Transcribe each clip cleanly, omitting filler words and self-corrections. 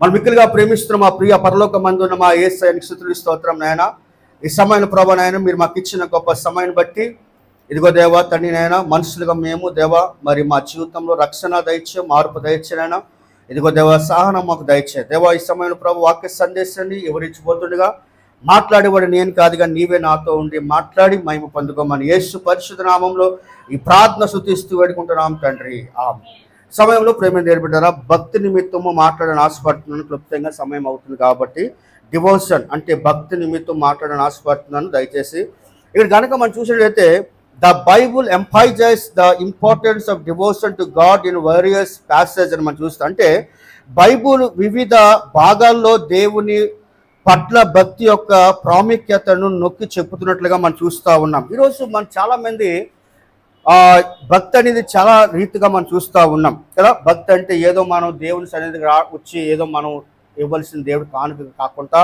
మనం మిక్కులుగా ప్రేమిస్తున్న మా ప్రియ పరలోకమందున్న మా యేసయ్యకి స్తుతులు స్తోత్రం నాయన. ఈ సమయం ప్రభా నాయన మీరు మాకు ఇచ్చిన గొప్ప సమయాన్ని బట్టి ఇదిగో దేవా తండ్రి నాయన, మనుషులుగా మేము దేవా మరి మా జీవితంలో రక్షణ దయచే, మార్పు దయచేనైనా ఇదిగో దేవా సహనం మాకు దయచే దేవా. ఈ సమయంలో ప్రభు వాక్య సందేశాన్ని ఎవరిచ్చిపోతుండగా మాట్లాడేవాడు నేను కాదు కానీ నీవే నాతో ఉండి మాట్లాడి మహిమ పొందుకోమని యేసు పరిశుద్ధ నామంలో ఈ ప్రార్థన స్తుతిస్తూ వేడుకుంటున్నాం తండ్రి. సమయంలో ప్రేమ నేర్పిటారా, భక్తి నిమిత్తము మాట్లాడని ఆశపడుతున్నాను. క్లుప్తంగా సమయం అవుతుంది కాబట్టి డివోషన్ అంటే భక్తి నిమిత్తం మాట్లాడని ఆశపడుతున్నాను. దయచేసి ఇక్కడ కనుక మనం చూసినట్లయితే the Bible emphasize the importance of devotion to God in various passage అని మనం చూస్తాం. అంటే బైబుల్ వివిధ భాగాల్లో దేవుని పట్ల భక్తి యొక్క ప్రాముఖ్యతను నొక్కి చెప్పుతున్నట్లుగా మనం చూస్తూ ఉన్నాం. ఈరోజు మనం చాలామంది భక్తి అనేది చాలా రీతిగా మనం చూస్తూ ఉన్నాం కదా. భక్తి అంటే ఏదో మనం దేవుని సన్నిధికి వచ్చి ఏదో మనం ఇవ్వాల్సిన దేవుడు కానుక కాకుండా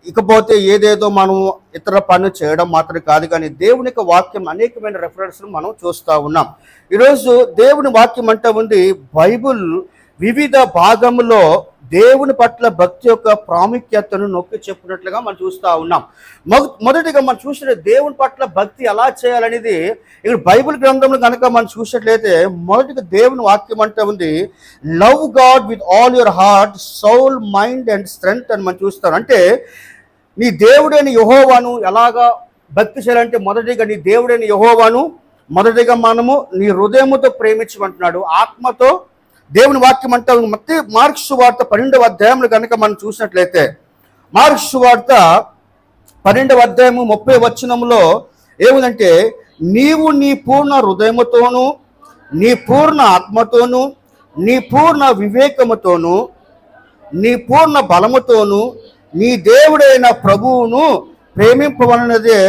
ఇకపోతే ఏదేదో మనం ఇతర పనులు చేయడం మాత్రమే కాదు, కానీ దేవుని యొక్క వాక్యం అనేకమైన రెఫరెన్స్లు మనం చూస్తూ ఉన్నాం. ఈరోజు దేవుని వాక్యం అంటే ఉంది బైబుల్ వివిధ భాగంలో దేవుని పట్ల భక్తి యొక్క ప్రాముఖ్యతను నొక్కి చెప్పినట్లుగా మనం చూస్తూ ఉన్నాం. మొదటిగా మనం చూసిన దేవుని పట్ల భక్తి ఎలా చేయాలనేది ఇక్కడ బైబిల్ గ్రంథంలో కనుక మనం చూసినట్లయితే మొదటిగా దేవుని వాక్యం అంటే ఉంది love God with all your heart, soul, mind and strength అని మనం చూస్తాం. అంటే నీ దేవుడైన యెహోవాను ఎలాగా భక్తి చేయాలంటే మొదటిగా నీ దేవుడైన యెహోవాను మొదటిగా మనము నీ హృదయముతో ప్రేమించమంటున్నాడు, ఆత్మతో. దేవుని వాక్యం అంటే మార్కు సువార్త 12వ అధ్యాయంలో కనుక మనం చూసినట్లయితే మార్కు సువార్త 12వ అధ్యాయము 30వ వచనంలో ఏముందంటే నీవు నీ పూర్ణ హృదయముతోను, నీ పూర్ణ ఆత్మతోను, నీ పూర్ణ వివేకముతోను, నీ పూర్ణ బలముతోను నీ దేవుడైన ప్రభువును ప్రేమింపవలనదే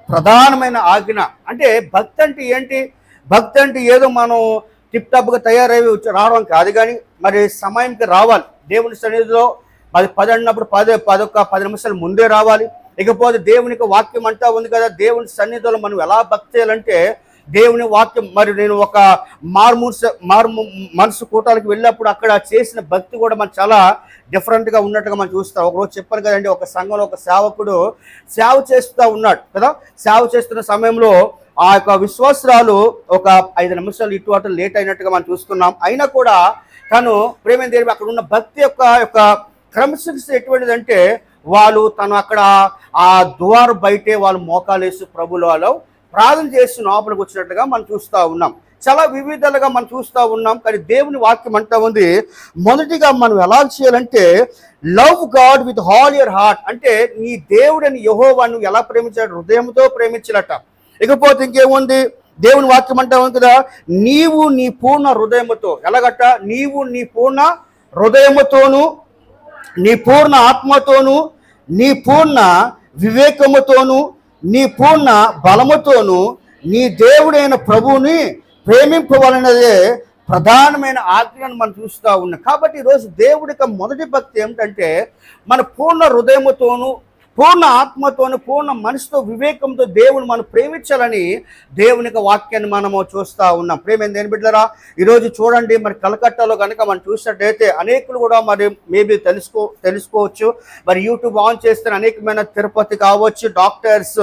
ప్రధానమైన ఆజ్ఞ. అంటే భక్తి అంటే ఏంటి? భక్తి అంటే ఏదో మనం టిప్ టాప్గా తయారై రావడం కాదు, కానీ మరి సమయంకి రావాలి. దేవుని సన్నిధిలో మరి 10 అన్నప్పుడు 10 నిమిషాలు ముందే రావాలి. ఇకపోతే దేవునికి వాక్యం అంటా ఉంది కదా, దేవుని సన్నిధిలో మనం ఎలా భక్తి చేయాలంటే దేవుని వాక్యం మరి నేను ఒక మనసు కూటాలకు వెళ్ళినప్పుడు అక్కడ చేసిన భక్తి కూడా మనం చాలా డిఫరెంట్గా ఉన్నట్టుగా మనం చూస్తాం. ఒకరోజు చెప్పాను కదండి, ఒక సంఘంలో ఒక సేవకుడు సేవ చేస్తూ ఉన్నాడు కదా. సేవ చేస్తున్న సమయంలో ఆ యొక్క విశ్వాసరాలు ఒక 5 నిమిషాలు ఇటు అటు లేట్ అయినట్టుగా మనం చూస్తున్నాం. అయినా కూడా తను ప్రేమ దేవి అక్కడ ఉన్న భక్తి యొక్క క్రమశిక్షణ ఎటువంటిదంటే వాళ్ళు తను అక్కడ ఆ ద్వారం బయటే వాళ్ళు మోకాలేసి ప్రభులో ప్రార్థన చేసి లోపలికి వచ్చినట్టుగా మనం చూస్తూ ఉన్నాం. చాలా వివిధాలుగా మనం చూస్తూ ఉన్నాం. కానీ దేవుని వాక్యం అంటా ఉంది మొదటిగా మనం ఎలా చేయాలంటే love God with all your heart. అంటే నీ దేవుడని యెహోవాను ఎలా ప్రేమించాడు? హృదయంతో ప్రేమించాలట. ఇకపోతే ఇంకేముంది? దేవుని వాక్యం అంటా ఉంది కదా నీవు నీ పూర్ణ హృదయముతో, ఎలాగట? నీవు నీ పూర్ణ హృదయముతోను, నీ పూర్ణ ఆత్మతోను, నీ పూర్ణ వివేకముతోను, నీ పూర్ణ బలముతోను నీ దేవుడైన ప్రభువుని ప్రేమింపవలనదే ప్రధానమైన ఆజ్ఞను మనం చూస్తూ ఉన్నాం. కాబట్టి ఈరోజు దేవుడికి మొదటి భక్తి ఏమిటంటే మన పూర్ణ హృదయముతోను, పూర్ణ ఆత్మతోను, పూర్ణ మనసుతో, వివేకంతో దేవుని మనం ప్రేమించాలని దేవుని వాక్యాన్ని మనము చూస్తూ ఉన్నాం. ప్రేమ దేని బిడ్డలారా, ఈరోజు చూడండి మరి కలకట్టాలో కనుక మనం చూసినట్టయితే అనేకులు కూడా మరి మేబీ తెలుసుకోవచ్చు. మరి యూట్యూబ్ ఆన్ చేస్తే అనేకమైన తిరుపతి కావచ్చు, డాక్టర్స్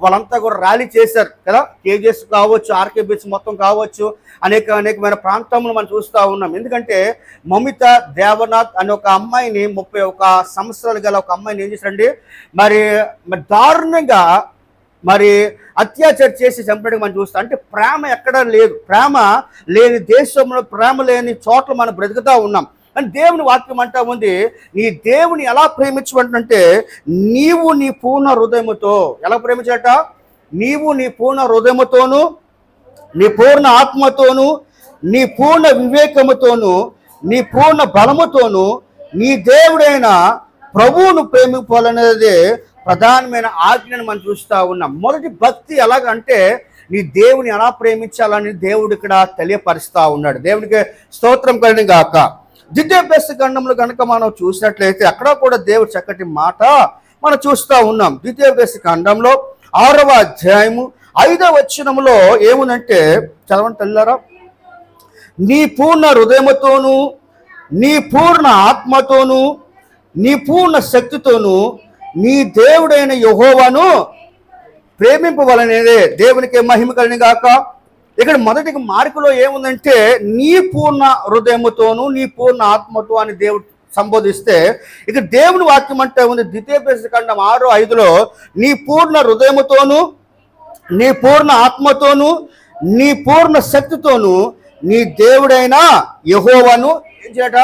వాళ్ళంతా కూడా ర్యాలీ చేశారు కదా. కేజీఎస్ కావచ్చు, ఆర్కే బీచ్ మొత్తం కావచ్చు, అనేకమైన ప్రాంతంలో మనం చూస్తూ ఉన్నాం. ఎందుకంటే మమిత దేవనాథ్ అనే ఒక అమ్మాయిని 31 సంవత్సరాలు గల ఒక అమ్మాయిని ఏం చేశారండి మరి దారుణంగా మరి అత్యాచారం చేసి చంపడానికి మనం చూస్తాం. అంటే ప్రేమ ఎక్కడా లేదు. ప్రేమ లేని దేశంలో, ప్రేమ లేని చోట్ల మనం బ్రతుకుతూ ఉన్నాం. అని దేవుని వాక్యం అంటా ఉంది నీ దేవుని ఎలా ప్రేమించమంటే నీవు నీ పూర్ణ హృదయముతో. ఎలా ప్రేమించట? నీవు నీ పూర్ణ హృదయముతోను, నీ పూర్ణ ఆత్మతోను, నీ పూర్ణ వివేకముతోను, నీ పూర్ణ బలముతోను నీ దేవుడైన ప్రభువును ప్రేమింపాలనేది ప్రధానమైన ఆజ్ఞను మనం చూస్తూ ఉన్నాం. మొదటి భక్తి ఎలాగంటే నీ దేవుని ఎలా ప్రేమించాలని దేవుడు ఇక్కడ తెలియపరుస్తూ ఉన్నాడు. దేవునికి స్తోత్రం కలిగిన గాక. ద్వితీయోపదేశ ఖండంలో కనుక మనం చూసినట్లయితే అక్కడ కూడా దేవుడు చక్కటి మాట మనం చూస్తూ ఉన్నాం. ద్వితీయోపదేశ ఖండంలో 6వ అధ్యాయము 5వ వచనములో ఏముందంటే చదవండి తల్లారా. నీ పూర్ణ హృదయముతోను, నీ పూర్ణ ఆత్మతోను నీ పూర్ణ శక్తితోను నీ దేవుడైన యెహోవాను ప్రేమింపవలనేదే. దేవునికి మహిమ కలిగిన గాక. ఇక్కడ మొదటిగా మార్కులో ఏముందంటే నీ పూర్ణ హృదయముతోను నీ పూర్ణ ఆత్మతో అని దేవుడు సంబోధిస్తే, ఇక దేవుని వాక్యం అంటే ఉంది ద్వితీయోపదేశకాండం 6:5 నీ పూర్ణ హృదయముతోను నీ పూర్ణ ఆత్మతోను నీ పూర్ణ శక్తితోను నీ దేవుడైన యెహోవాను ఏం చేయట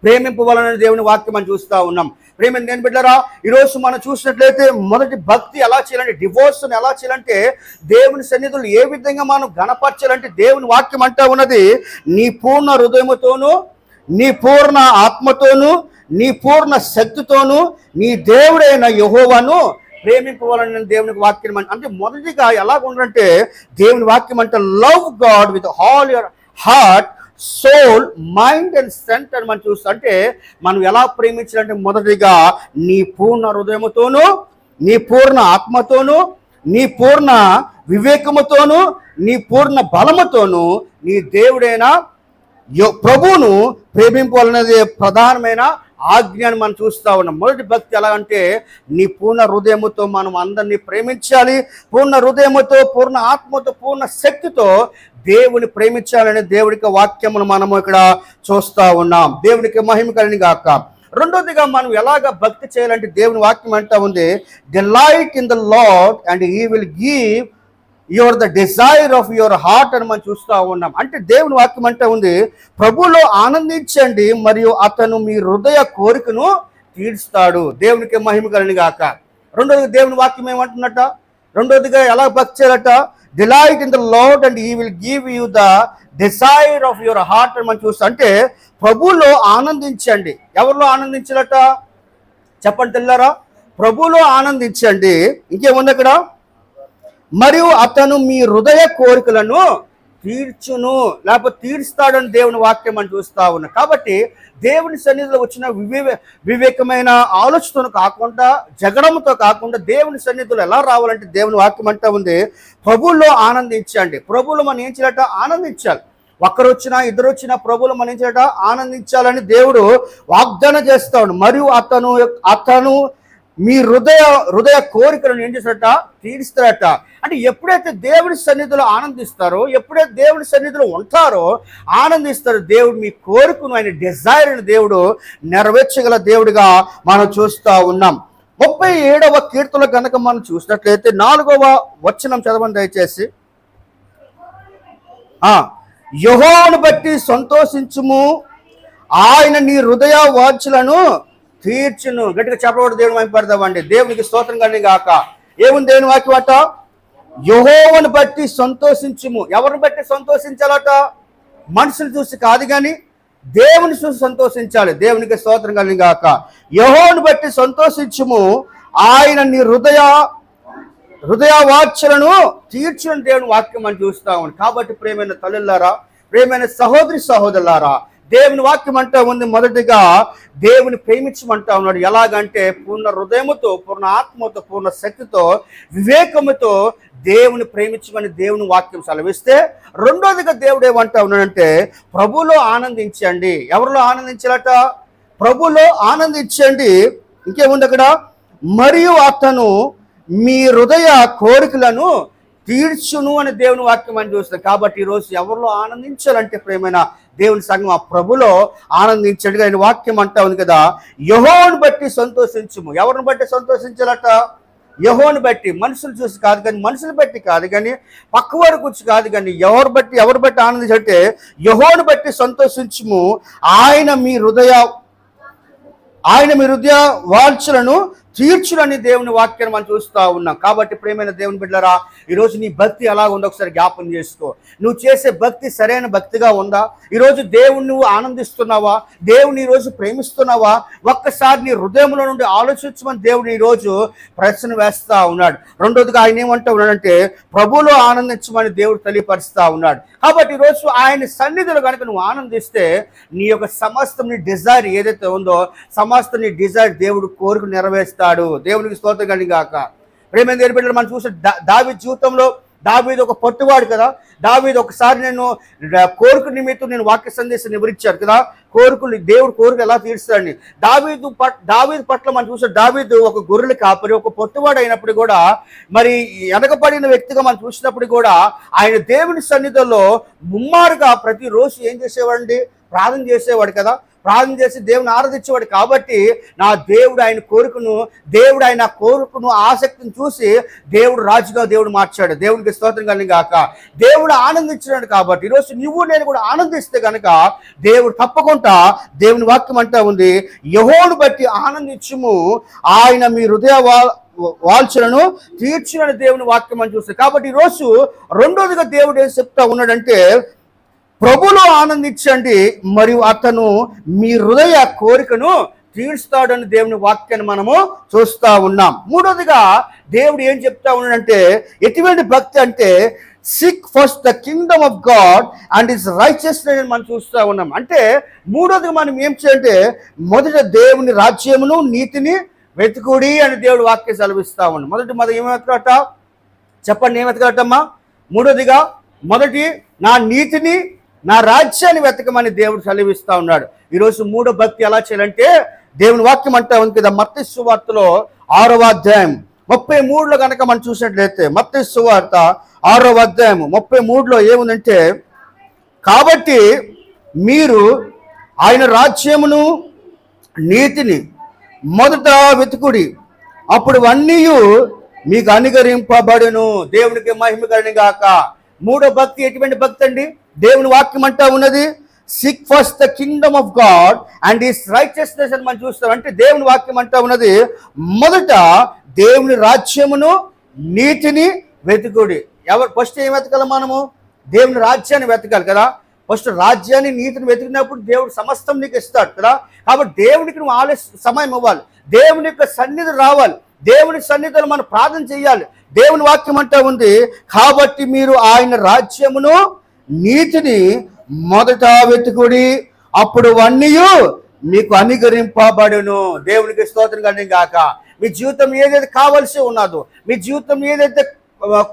ప్రేమింపవలనని దేవుని వాక్యం మనం చూస్తూ ఉన్నాం. ప్రేమ నేను బిడ్డరా, ఈరోజు మనం చూసినట్లయితే మొదటి భక్తి ఎలా చేయాలంటే, డివోర్స్ని ఎలా చేయాలంటే, దేవుని సన్నిధులు ఏ విధంగా మనం గణపరచాలంటే దేవుని వాక్యం అంటా ఉన్నది నీ పూర్ణ హృదయముతోను నీ పూర్ణ ఆత్మతోను నీ పూర్ణ శక్తితోను నీ దేవుడైన యెహోవాను ప్రేమింపవాలని దేవునికి వాక్యం అంటే మొదటిగా ఎలాగ ఉండాలంటే దేవుని వాక్యం అంటే love God with all your heart soul mind and strength అని మనం చూస్తాం. అంటే మనం ఎలా ప్రేమించాలంటే మొదటిగా నీ పూర్ణ హృదయముతోను నీ పూర్ణ ఆత్మతోను నీ పూర్ణ వివేకముతోను నీ పూర్ణ బలముతోను నీ దేవుడైన ప్రభువును ప్రేమింపాలనేది ప్రధానమైన ఆజ్ఞను మనం చూస్తూ ఉన్నాం. మొదటి భక్తి ఎలా అంటే నీ పూర్ణ హృదయముతో మనం అందరినీ ప్రేమించాలి, పూర్ణ హృదయముతో పూర్ణ ఆత్మతో పూర్ణ శక్తితో దేవుని ప్రేమించాలనే దేవుడికి వాక్యమును మనము ఇక్కడ చూస్తూ ఉన్నాం. దేవునికి మహిమ కలిగిన గాక. రెండోదిగా మనం ఎలాగ భక్తి చేయాలంటే దేవుని వాక్యం అంటా ఉంది delight in the Lord and he will give your the desire of your heart అని మనం చూస్తూ ఉన్నాం. అంటే దేవుని వాక్యం అంటే ఉంది ప్రభువులో ఆనందించండి మరియు అతను మీ హృదయ కోరికను తీర్స్తాడు. దేవునికి మహిమ కలిగిన గాక. రెండోదిగా దేవుని వాక్యం ఏమంటున్నట, రెండోదిగా ఎలా భక్తి చేయాలట delight in the Lord and he will give you the desire of your heart అని మనం చూస్తాం. అంటే ప్రభువులో ఆనందించండి. ఎవరిలో ఆనందించాలట చెప్పండి తెల్లారా? ప్రభువులో ఆనందించండి. ఇంకేముంది అక్కడ? మరియు అతను మీ హృదయ కోరికలను తీర్చును, లేకపోతే తీర్స్తాడని దేవుని వాక్యం అని చూస్తూ ఉన్నాం. కాబట్టి దేవుని సన్నిధిలో వచ్చిన వివేకమైన ఆలోచనతో కాకుండా జగడంతో కాకుండా దేవుని సన్నిధిలో ఎలా రావాలంటే దేవుని వాక్యం అంటా ఉంది ప్రభువులో ఆనందించండి. ప్రభువులో మనం ఏం చేయాలట? ఆనందించాలి. ఒక్కరు వచ్చినా ఇద్దరు వచ్చినా ప్రభువులో మనం ఏం చేయాలట? ఆనందించాలని దేవుడు వాగ్దానం చేస్తా ఉన్నాడు. మరియు అతను మీ హృదయ కోరికలను ఏం చేస్తారట? తీరుస్తారట. అంటే ఎప్పుడైతే దేవుని సన్నిధిలో ఆనందిస్తారో, ఎప్పుడైతే దేవుని సన్నిధిలో ఉంటారో ఆనందిస్తారో, దేవుడు మీ కోరికను ఆయన డిజైర్ అని దేవుడు నెరవేర్చగల దేవుడిగా మనం చూస్తూ ఉన్నాం. 37వ కీర్తన కనుక మనం చూసినట్లయితే 4వ వచనం చదవండి దయచేసి. యెహోవాను బట్టి సంతోషించుము, ఆయన నీ హృదయ వాంఛలను తీర్చును. గట్టిగా చెప్పబడి దేవుని వైపు పెడదామండి. దేవునికి స్తోత్రం కలిగి గాక. ఏముంది దేవుని వాక్యం అట? యెహోవాను బట్టి సంతోషించుము. ఎవరిని బట్టి సంతోషించాలట? మనుషులు చూసి కాదు కానీ దేవుని చూసి సంతోషించాలి. దేవునికి స్తోత్రం కలిగి గాక. యెహోవాను బట్టి సంతోషించుము, ఆయన నీ హృదయ వాంఛలను తీర్చుని దేవుని వాక్యం అని చూస్తా ఉన్నాం. కాబట్టి ప్రేమైన తల్లులారా, ప్రేమైన సహోదరి సహోదరులారా, దేవుని వాక్యం అంటా ఉంది మొదటిగా దేవుని ప్రేమించమంటా ఉన్నాడు. ఎలాగంటే పూర్ణ హృదయముతో పూర్ణ ఆత్మతో పూర్ణ శక్తితో వివేకముతో దేవుని ప్రేమించమని దేవుని వాక్యం సెలవిస్తే, రెండోదిగా దేవుడు ఏమంటా ఉన్నాడంటే ప్రభువులో ఆనందించండి. ఎవరిలో ఆనందించాలట? ప్రభువులో ఆనందించండి. ఇంకేముంది అక్కడ? మరియు అతను మీ హృదయ కోరికలను తీర్చును అని దేవుని వాక్యం అని చూస్తాం. కాబట్టి ఈరోజు ఎవరిలో ఆనందించాలంటే ప్రేమైన దేవుని సంఘం ఆ ప్రభులో ఆనందించండి. ఆయన వాక్యం అంటా ఉంది కదా, యెహోవాను బట్టి సంతోషించుము. ఎవరిని బట్టి సంతోషించాలట? యెహోవాను బట్టి. మనుషులు చూసి కాదు కానీ, మనుషులు బట్టి కాదు కానీ, పక్కవారి గురించి కాదు కానీ, ఎవరు బట్టి ఆనందించాలంటే యెహోవాను బట్టి సంతోషించుము, ఆయన మీ హృదయ వాంఛలను తీర్చులని దేవుని వాక్యాన్ని మనం చూస్తూ ఉన్నాం. కాబట్టి ప్రేమైన దేవుని బిడ్డలారా, ఈరోజు నీ భక్తి ఎలా ఉందో ఒకసారి జ్ఞాపకం చేసుకో. నువ్వు చేసే భక్తి సరైన భక్తిగా ఉందా? ఈరోజు దేవుని నువ్వు ఆనందిస్తున్నావా? దేవుని ఈరోజు ప్రేమిస్తున్నావా? ఒక్కసారి నీ హృదయంలో నుండి ఆలోచించమని దేవుని ఈరోజు ప్రశ్న వేస్తూ ఉన్నాడు. రెండోదిగా ఆయన ఏమంటూ ఉన్నాడంటే ప్రభువులో ఆనందించమని దేవుడు తెలియపరుస్తూ ఉన్నాడు. కాబట్టి ఈరోజు ఆయన సన్నిధిలో కనుక నువ్వు ఆనందిస్తే నీ యొక్క సమస్తం నీ డిజైర్ ఏదైతే ఉందో సమస్తం నీ డిజైర్ దేవుడు కోరిక నెరవేరుస్తాడు. దేవునికి స్తోత్రం కలిగి గాక. ప్రేమ దేవుని బిడ్డలు మనం చూసే దావీదు జీవితంలో దావీదు ఒక పట్టువాడు కదా. దావీదు ఒకసారి నేను కోరిక నిమిత్తం నేను వాక్య సందేశం వివరించారు కదా, కోరికలు దేవుడు కోరిక ఎలా తీరుస్తాడని. దావీదు పట్ల మనం చూసే దావీదు ఒక గొర్రెలు కాపరి, ఒక పొట్టువాడు అయినప్పుడు కూడా, మరి వెనకబడిన వ్యక్తిగా మనం చూసినప్పుడు కూడా ఆయన దేవుని సన్నిధిలో ముమ్మారుగా ప్రతిరోజు ఏం చేసేవాడండి, ప్రార్థన చేసేవాడు కదా. ప్రార్థన చేసి దేవుని ఆరాధించేవాడు. కాబట్టి నా దేవుడు ఆయన కోరికను ఆసక్తిని చూసి దేవుడు రాజుగా దేవుడు మార్చాడు. దేవునికి స్తోత్రం కలిగి గాక. దేవుడు ఆనందించినాడు. కాబట్టి ఈరోజు నువ్వు నేను కూడా ఆనందిస్తే కనుక దేవుడు తప్పకుండా, దేవుని వాక్యం అంటా ఉంది, యెహోవాను బట్టి ఆనందించుము, ఆయన మీ హృదయ వాంఛలను తీర్చునని దేవుని వాక్యం అని చూస్తే. కాబట్టి ఈరోజు రెండోదిగా దేవుడు ఏం చెప్తా ఉన్నాడంటే, ప్రభులో ఆనందించండి మరియు అతను మీ హృదయ కోరికను తీర్స్తాడని దేవుని వాక్యాన్ని మనము చూస్తూ ఉన్నాం. మూడోదిగా దేవుడు ఏం చెప్తా ఉన్నాడంటే, ఎటువంటి భక్తి అంటే seek first the kingdom of God and his righteousness అని మనం చూస్తూ ఉన్నాం. అంటే మూడోదిగా మనం ఏం చేయాలంటే, మొదట దేవుని రాజ్యమును నీతిని వెతుకుడి అని దేవుడు వాక్యం సెలవిస్తా ఉన్నాం. మొదటి ఏం వెతకట చెప్పండి, ఏం వెతకటమ్మా? మూడోదిగా మొదటి నా నీతిని, నా రాజ్యాన్ని వెతకమని దేవుడు సెలవిస్తా ఉన్నాడు. ఈరోజు మూడో భక్తి ఎలా చేయాలంటే, దేవుని వాక్యం అంటా ఉంది కదా, మత్తయి సువార్తలో 6వ అధ్యాయం 33లో కనుక మనం చూసినట్లయితే, మత్తయి సువార్త 6వ అధ్యాయం 33లో ఏముందంటే, కాబట్టి మీరు ఆయన రాజ్యమును నీతిని మొదట వెతుకుడి, అప్పుడు అన్నీ మీకు అనుగ్రహింపబడును. దేవునికి మహిమ కలుగును గాక. మూడో భక్తి ఎటువంటి భక్తి అండి? దేవుని వాక్యం అంటా ఉన్నది seek first the kingdom of God and his righteousness అని మనం చూస్తాం. అంటే దేవుని వాక్యం అంటా ఉన్నది మొదట దేవుని రాజ్యమును నీతిని వెతుకుడి. ఫస్ట్ ఏం వెతకాలి? మనము దేవుని రాజ్యాన్ని వెతకాలి కదా. ఫస్ట్ రాజ్యాన్ని నీతిని వెతికినప్పుడు దేవుడు సమస్తం నీకు ఇస్తాడు కదా. కాబట్టి దేవునికి నువ్వు సమయం ఇవ్వాలి, దేవుని యొక్క సన్నిధి రావాలి, దేవుని సన్నిధిలో మనం ప్రార్థన చేయాలి. దేవుని వాక్యం అంటా ఉంది, కాబట్టి మీరు ఆయన రాజ్యమును నీతిని మొదట వెతుకుడి, అప్పుడు అన్నీ మీకు అనుగ్రహింపబడును. దేవునికి స్తోత్రం కలుగును గాక. మీ జీవితం ఏదైతే కావలసి ఉన్నదో, మీ జీవితం ఏదైతే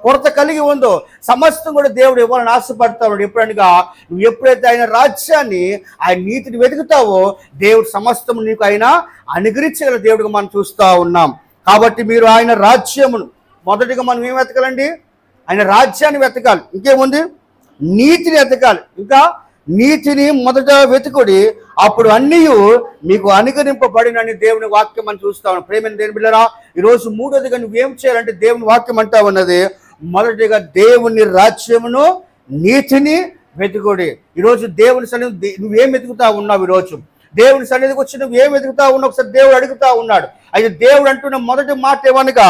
కొరత కలిగి ఉందో సమస్తం కూడా దేవుడు ఇవ్వాలని ఆశపడతా ఉన్నాడు. ఎప్పుడనగా నువ్వు ఎప్పుడైతే ఆయన రాజ్యాన్ని, ఆయన నీతిని వెతుకుతావో దేవుడు సమస్తం నీకు ఆయన అనుగ్రహించగల దేవుడిగా మనం చూస్తూ ఉన్నాం. కాబట్టి మీరు ఆయన రాజ్యమును మొదటిగా మనం ఏం వెతకాలండి? ఆయన రాజ్యాన్ని వెతకాలి. ఇంకేముంది? నీతిని వెతకాలి. ఇంకా నీతిని మొదట వెతుకుడి, అప్పుడు అన్నీ మీకు అనుగ్రహింపబడినని దేవుని వాక్యం అని చూస్తా ఉన్నాం. ప్రేమ దేని బిడ్డరా, ఈరోజు మూడోదిగా నువ్వేం చేయాలంటే దేవుని వాక్యం అంటా ఉన్నది మొదటిగా దేవుని రాజ్యమును నీతిని వెతుకుడి. ఈరోజు దేవుని సన్నిధి నువ్వేం వెతుకుతా ఉన్నావు? ఈరోజు దేవుని సన్నిధికి వచ్చి నువ్వు ఏం వెతుకుతా ఉన్నావు? ఒకసారి దేవుడు అడుగుతా ఉన్నాడు. అయితే దేవుడు అంటున్న మొదటి మాట ఏమనగా,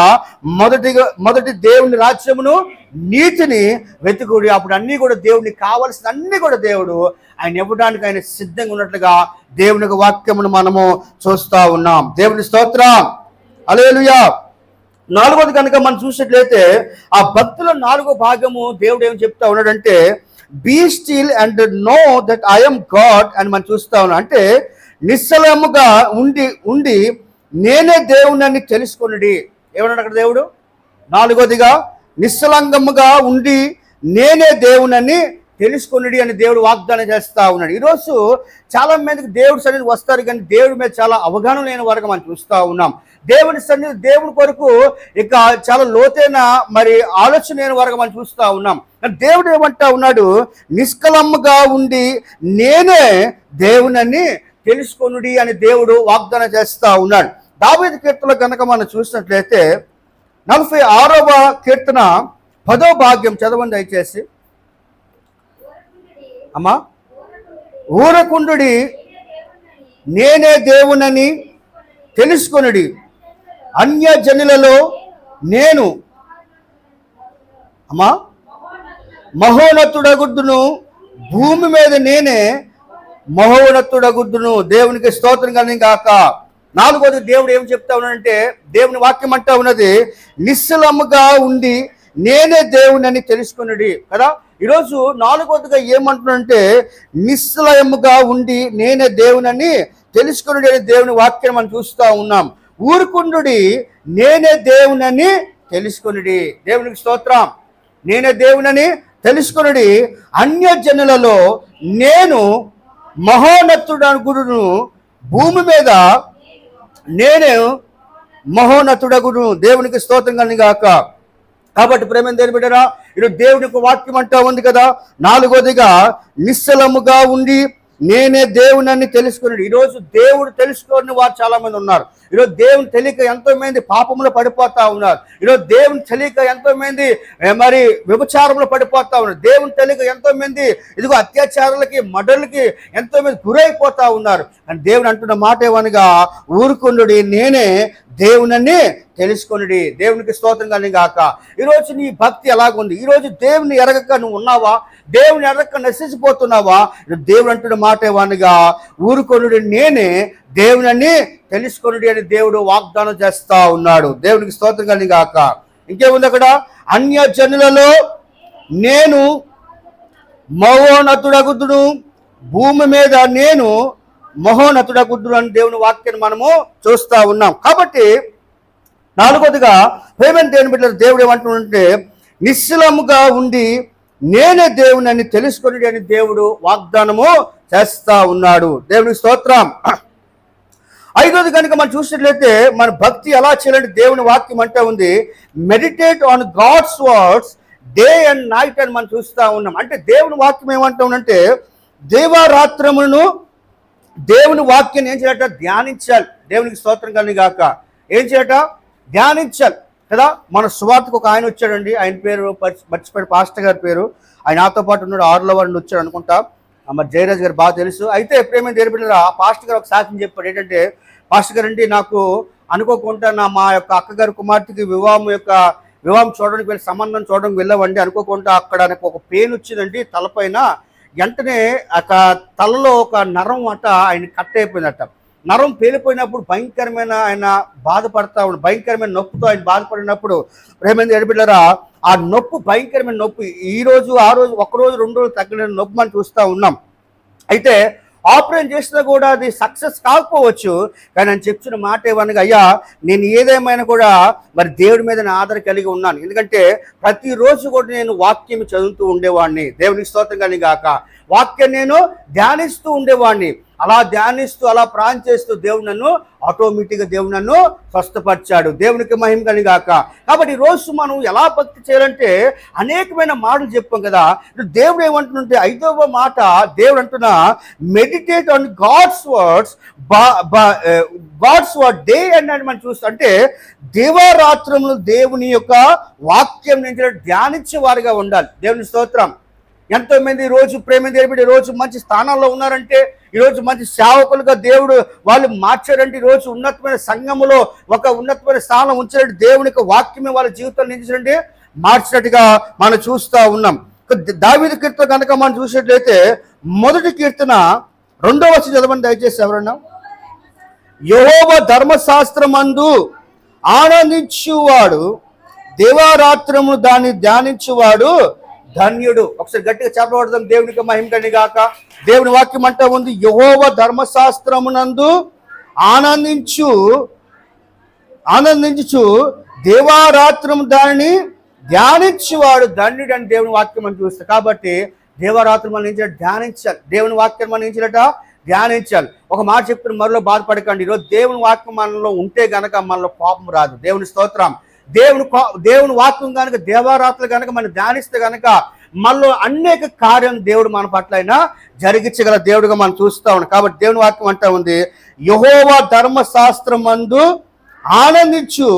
మొదటి దేవుని రాజ్యమును నీతిని వెతుకుడి, అప్పుడు అన్నీ కూడా దేవునికి కావాల్సిన అన్ని కూడా దేవుడు ఆయన ఇవ్వడానికి ఆయన సిద్ధంగా ఉన్నట్లుగా దేవుని వాక్యమును మనము చూస్తూ ఉన్నాం. దేవుని స్తోత్రం, హల్లెలూయా. నాలుగోది కనుక మనం చూసినట్లయితే, ఆ భక్తుల 4వ భాగము దేవుడు ఏం చెప్తా ఉన్నాడంటే, be still and know that I'm God అని మనం చూస్తా ఉన్నాం. అంటే నిశ్చలముగా ఉండి నేనే దేవునని తెలుసుకొనుడి. ఏమన్నాడు అక్కడ దేవుడు? 4వదిగా నిశ్చలంగముగా ఉండి నేనే దేవునని తెలుసుకొనుడి అని దేవుడు వాగ్దానం చేస్తా ఉన్నాడు. ఈరోజు చాలా మందికి దేవుడి సన్నిధి వస్తారు, కానీ దేవుడి మీద చాలా అవగాహన లేని వరకు మనం చూస్తూ ఉన్నాం. దేవుని సన్నిధి, దేవుని కొరకు ఇక చాలా లోతైన మరి ఆలోచన లేని వరకు మనం చూస్తూ ఉన్నాం. దేవుడు ఏమంటా ఉన్నాడు? నిష్కలముగా ఉండి నేనే దేవునని తెలుసుకొనుడి అని దేవుడు వాగ్దానం చేస్తా ఉన్నాడు. దావీదు కీర్తనలో కనుక మనం చూసినట్లయితే 46వ కీర్తన 10వ భాగ్యం చదవండి దయచేసి. అమ్మా, ఊరకుండుడి నేనే దేవునని తెలుసుకొనుడి, అన్యజనులలో నేను అమ్మా మహోన్నతుడగుద్దును, భూమి మీద నేనే మహోన్నతుడగుద్దును. దేవునికి స్తోత్రం కలుగును గాక. 4వది దేవుడు ఏం చెప్తా ఉన్నాడంటే, దేవుని వాక్యం అంటా ఉన్నది నిశ్చలముగా ఉండి నేనే దేవునని తెలుసుకొనుడి కదా. ఈరోజు 4వదిగా ఏమంటున్నాడంటే, నిశ్చలముగా ఉండి నేనే దేవునని తెలుసుకొనుడి అని దేవుని వాక్యం మనం చూస్తూ ఉన్నాం. ఊరుకుండుడి నేనే దేవునని తెలుసుకొనుడి. దేవునికి స్తోత్రం. నేనే దేవునని తెలుసుకొనుడి. అన్యజనులలో నేను మహోన్నతుడగుడును, భూమి మీద నేనే మహోన్నతుడగును. దేవునికి స్తోత్రం కలుగును గాక. కాబట్టి ప్రేమ దేని బిడ్డరా, ఈరోజు దేవునికి వాక్యం అంటా ఉంది కదా. నాలుగోదిగా నిశ్చలముగా ఉండి నేనే దేవునని తెలుసుకున్నాడు. ఈరోజు దేవుడు తెలుసుకోని వారు చాలా మంది ఉన్నారు. ఈరోజు దేవుని తెలియక ఎంతో మంది పాపంలో పడిపోతా ఉన్నారు. ఈరోజు దేవుని తెలియక ఎంతో మంది మరి వ్యభిచారంలో పడిపోతా ఉన్నారు. దేవుని తెలియక ఎంతో మంది ఇదిగో అత్యాచారాలకి, మర్డర్లకి ఎంతో మంది గురైపోతా ఉన్నారు. అని దేవుని అంటున్న మాట ఏమనగా, ఊరుకొనుడి, నేనే దేవునని తెలుసుకొనుడి. దేవునికి స్తోత్రం కలుగును గాక. ఈరోజు నీ భక్తి ఎలాగుంది? ఈరోజు దేవుని ఎరగక నువ్వు ఉన్నావా? దేవుని ఎరగక నశించిపోతున్నావా? దేవుడు అంటున్న మాట ఏమనగా, ఊరుకొనుడి, నేనే దేవునని తెలుసుకొనుడి అని దేవుడు వాగ్దానం చేస్తా ఉన్నాడు. దేవునికి స్తోత్రం కలుగును గాక. ఇంకేముంది అక్కడ? అన్యజనులలో నేను మహోన్నతుడగుదును, భూమి మీద నేను మహోన్నతుడగుదును అని దేవుని వాక్యాన్ని మనము చూస్తా ఉన్నాం. కాబట్టి నాలుగోదిగా ప్రేమ దేవుని బిడ్డలు దేవుడు ఏమంటుంటే, నిశ్చలముగా ఉండి నేనే దేవునని తెలుసుకొనుడి అని దేవుడు వాగ్దానము చేస్తా ఉన్నాడు. దేవునికి స్తోత్రం. ఐదోది కనుక మనం చూసినట్లయితే మన భక్తి ఎలా చేయాలంటే దేవుని వాక్యం అంటే ఉంది, meditate on God's words day and night అని మనం చూస్తూ ఉన్నాం. అంటే దేవుని వాక్యం ఏమంటా ఉందంటే, దేవారాత్రములను దేవుని వాక్యాన్ని ఏం చేయాలట? ధ్యానించాలి. దేవునికి స్తోత్రం కలుగును గాక. ఏం చేయట? ధ్యానించాలి కదా. మన సువార్తకు ఒక ఆయన వచ్చాడండి, ఆయన పేరు మర్చిపోయాడు, పాస్టర్ గారి పేరు. ఆయన నాతో పాటు ఉన్నాడు, 6లో వాడిని వచ్చాడు అనుకుంటా. మరి జయరాజ్ గారు బాగా తెలుసు. అయితే ప్రేమ దేనిపిల్లరా, పాస్టర్ గారు ఒక సాక్ష్యం చెప్పాడు. ఏంటంటే, పాస్టర్ గారు అండి, నాకు అనుకోకుండా మా యొక్క అక్కగారి కుమార్తెకి వివాహం చూడడానికి వెళ్ళి, సంబంధం చూడడానికి వెళ్ళామండి. అనుకోకుండా అక్కడ నాకు ఒక పెయిన్ వచ్చిందండి తలపైన. వెంటనే తలలో ఒక నరం అట ఆయన కట్ అయిపోయిందట. నరం పేలిపోయినప్పుడు భయంకరమైన ఆయన బాధపడతా ఉన్నాడు. భయంకరమైన నొప్పితో ఆయన బాధపడినప్పుడు ప్రేమ ఎడబిడ్డరా, ఆ నొప్పు భయంకరమైన నొప్పి. ఈ రోజు ఆ రోజు, ఒకరోజు 2 రోజులు తగ్గిన నొప్పి మనం చూస్తూ ఉన్నాం. అయితే ఆపరేషన్ చేసినా కూడా అది సక్సెస్ కాకపోవచ్చు. కానీ నేను చెప్తున్న మాట ఏమనగా, అయ్యా నేను ఏదేమైనా కూడా మరి దేవుడి మీద నా ఆధార కలిగి ఉన్నాను. ఎందుకంటే ప్రతిరోజు కూడా నేను వాక్యం చదువుతూ ఉండేవాడిని. దేవునికి స్తోత్రం కలుగును గాక. వాక్యం నేను ధ్యానిస్తూ ఉండేవాడిని. అలా ధ్యానిస్తూ, అలా ప్రార్థన చేస్తూ దేవుడు నన్ను ఆటోమేటిక్గా దేవుడు నన్ను స్వస్థపరిచాడు. దేవునికి మహిమ కలుగును గాక. కాబట్టి ఈరోజు మనం ఎలా భక్తి చేయాలంటే అనేకమైన మాటలు చెప్పాం కదా. దేవుడు ఏమంటుంటే, 5వ మాట దేవుడు అంటున్నా, meditate on God's words God's word day and మనం చూస్తాం. అంటే దేవారాత్రములు దేవుని యొక్క వాక్యం నుంచి ధ్యానించే వారిగా ఉండాలి. దేవుని స్తోత్రం. ఎంతో మంది రోజు ప్రేమ దేవుడి రోజు మంచి స్థానాల్లో ఉన్నారంటే, ఈరోజు మంచి సేవకులుగా దేవుడు వాళ్ళు మార్చారంటే, ఈరోజు ఉన్నతమైన సంఘములో ఒక ఉన్నతమైన స్థానం ఉంచారంటే, దేవునికి వాక్యమే వాళ్ళ జీవితాలు నిలిచారంటే మార్చినట్టుగా మనం చూస్తూ ఉన్నాం. దావీదు కీర్తన కనుక మనం చూసినట్లయితే, మొదటి కీర్తన 2వ వచనం చదవండి దయచేసి ఎవరన్నా. యెహోవా ధర్మశాస్త్రమందు ఆనందించువాడు, దేవారాత్రము దాన్ని ధ్యానించువాడు ధన్యుడు. ఒకసారి గట్టిగా చెప్పబడదాం. దేవునికి మహిమ కలుగును గాక. దేవుని వాక్యం అంటా ఉంది, యెహోవా ధర్మశాస్త్రమునందు ఆనందించు దేవారాత్రము దానిని ధ్యానించువాడు ధన్యుడు అని దేవుని వాక్యం మనం చూస్తాం. కాబట్టి దేవారాత్రం మనం నుంచి ధ్యానించాలి. దేవుని వాక్యం మనం నుంచిట ధ్యానించాలి. ఒక మాట చెప్తున్న మరలో బాధపడకండి. ఈరోజు దేవుని వాక్యం మనలో ఉంటే గనక మనలో కోపం రాదు. దేవుని స్తోత్రం. దేవుని వాక్యం కనుక, దేవారాత్రులు కనుక మనం ధ్యానిస్తే కనుక మనలో అనేక కార్యం దేవుడు మన పట్ల అయినా జరిగించగల దేవుడుగా మనం చూస్తూ ఉన్నాం. కాబట్టి దేవుని వాక్యం అంటా ఉంది, యెహోవా ధర్మశాస్త్రమందు ఆనందించు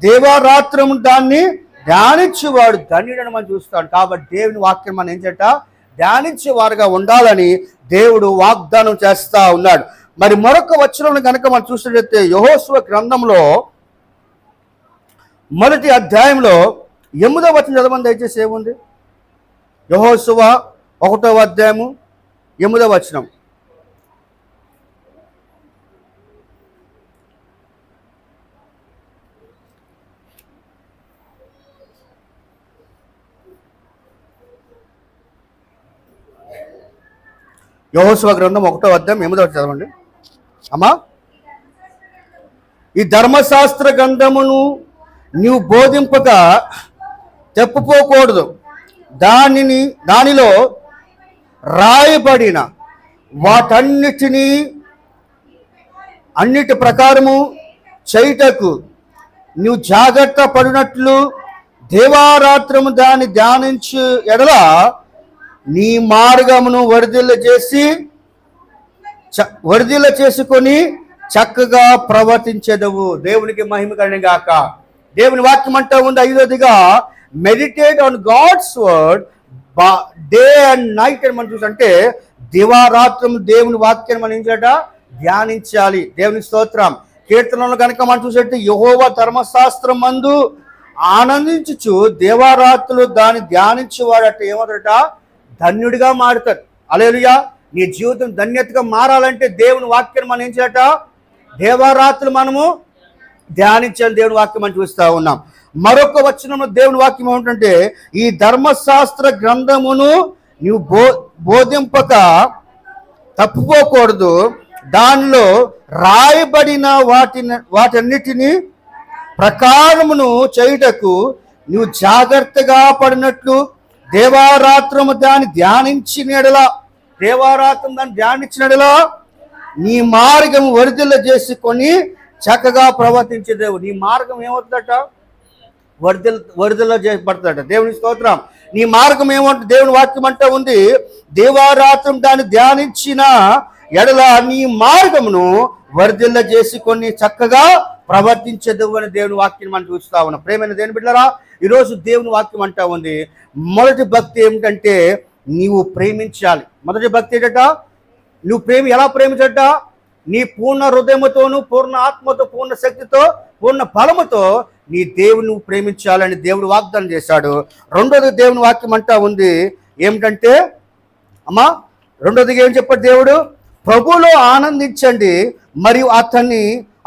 దేవారాత్రము దాన్ని ధ్యానించేవాడు ధన్యుడని మనం చూస్తాడు. కాబట్టి దేవుని వాక్యం మనం ఏం చేట ధ్యానించే వారుగా ఉండాలని దేవుడు వాగ్దానం చేస్తా ఉన్నాడు. మరి మరొక వచనం కనుక మనం చూసినట్లయితే, యెహోషువ గ్రంథంలో 1వ అధ్యాయంలో 8వ వచనం చదవండి దయచేసి. ఏముంది? యెహోషువ 1వ అధ్యాయము 8వ వచనం. యెహోషువ గ్రంథం 1వ అధ్యాయం 8వ వచనం చదవండి అమ్మా. ఈ ధర్మశాస్త్ర గ్రంథమును నీవు బోధింపక తప్పిపోకూడదు. దానిలో రాయబడిన అన్నిటి ప్రకారము చేయుటకు నువ్వు జాగ్రత్త పడినట్లు దేవారాత్రము దాన్ని ధ్యానించు ఎడల నీ మార్గమును వరిదిల్ల చేసుకొని చక్కగా ప్రవర్తించెదవు. దేవునికి మహిమ కలుగును గాక. దేవుని వాక్యం అంటా ఉంది 5వదిగా meditate on God's word day and night అని మనం చూసంటే దివారాత్రం దేవుని వాక్యాన్ని మనం ఏం చేయాలట? ధ్యానించాలి. దేవుని స్తోత్రం. కీర్తనలో కనుక మనం చూసేట్టు యెహోవా ధర్మశాస్త్రం మందు ఆనందించుచు దేవారాత్రులు దాన్ని ధ్యానించేవాడట ఏమవుతాడట? ధన్యుడిగా మారుతాడు. హల్లెలూయా. నీ జీవితం ధన్యతగా మారాలంటే దేవుని వాక్యాన్ని మనం ఏం చేయాలట? దేవారాత్రులు మనము ధ్యానించాలి. దేవుని వాక్యం మనం చూస్తూ ఉన్నాం. మరొక వచనంలో దేవుని వాక్యం ఏమిటంటే ఈ ధర్మశాస్త్ర గ్రంథమును నీవు బోధింపక తప్పుకోకూడదు. దానిలో రాయబడిన వాటన్నిటిని ప్రకారమును చేయుటకు నువ్వు జాగ్రత్తగా పడినట్లు దేవారాత్రము దాన్ని ధ్యానించినడలా నీ మార్గం వరిదిల్ల చేసుకొని చక్కగా ప్రవర్తించేదేవు. నీ మార్గం ఏమవుతుందట? వరిదిల్ల చేయబడతాడట. దేవుని స్తోత్రం. నీ మార్గం ఏమంటే దేవుని వాక్యం అంటా ఉంది దేవారాత్రం దాన్ని ధ్యానించిన ఎడల నీ మార్గమును వరిదిల్ల చేసుకొని చక్కగా ప్రవర్తించదు అని దేవుని వాక్యం మనం చూస్తా ఉన్నాం. ప్రేమైన దేవుని బిడ్డలారా, ఈరోజు దేవుని వాక్యం అంటా ఉంది మొదటి భక్తి ఏమిటంటే నీవు ప్రేమించాలి. మొదటి భక్తి ఏంటట? నువ్వు ఎలా ప్రేమించట? నీ పూర్ణ హృదయముతోను, పూర్ణ ఆత్మతో, పూర్ణ శక్తితో, పూర్ణ బలముతో నీ దేవుని నువ్వు ప్రేమించాలని దేవుడు వాగ్దానం చేశాడు. రెండోది దేవుని వాక్యం అంటా ఉంది ఏమిటంటే అమ్మా రెండోదిగా ఏం చెప్పాడు దేవుడు? ప్రభువులో ఆనందించండి మరియు